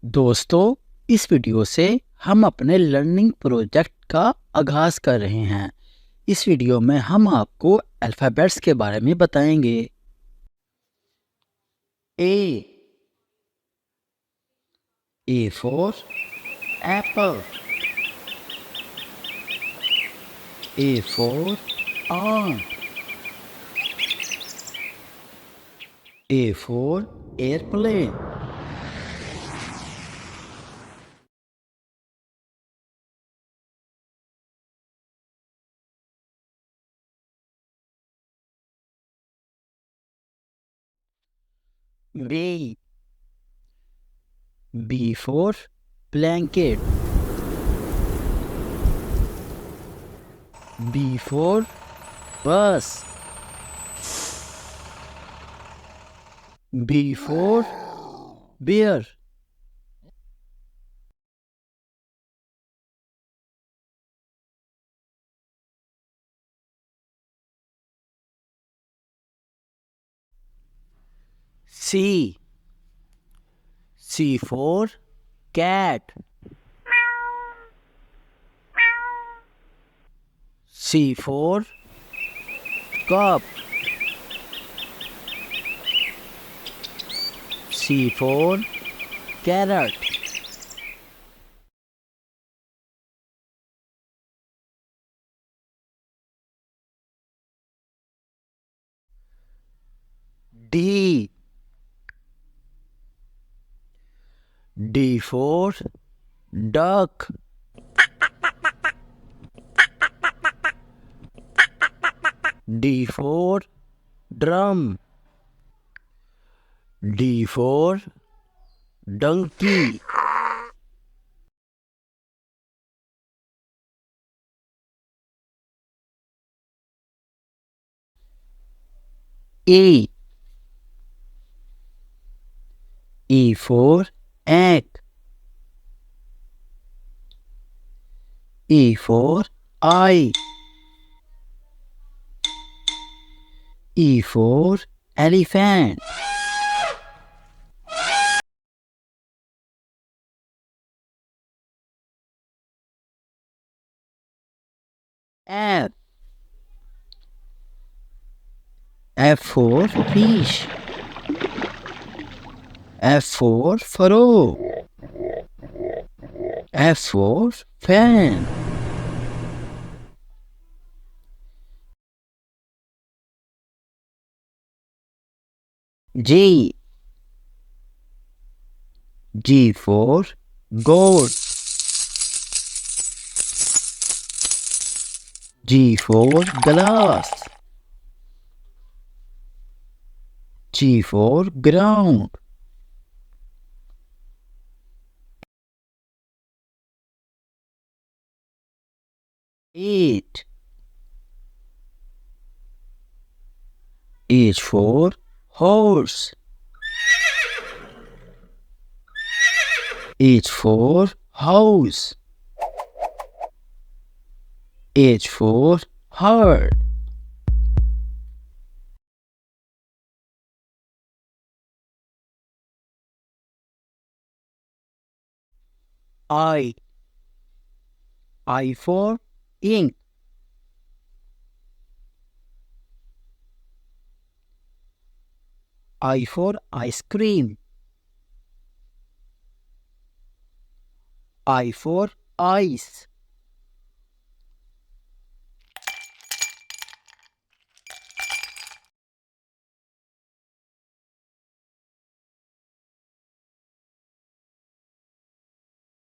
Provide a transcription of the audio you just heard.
दोस्तों, इस वीडियो से हम अपने लर्निंग प्रोजेक्ट का आगाज़ कर रहे हैं। इस वीडियो में हम आपको अल्फ़ाबेट्स के बारे में बताएंगे। A. A for apple. A for ant. A for airplane. B. B for blanket. B for bus. B for bear. C. C for cat. C for cup. C for carrot. D. D for duck. D for drum. D for donkey. E. E for egg. E for eye. E for elephant. F. F for fish. F for frog. F for fan. G. G for goat. G for glass. G for ground. H. H for horse. H for house. H for heart. I. I for ink. I for ice cream. I for ice.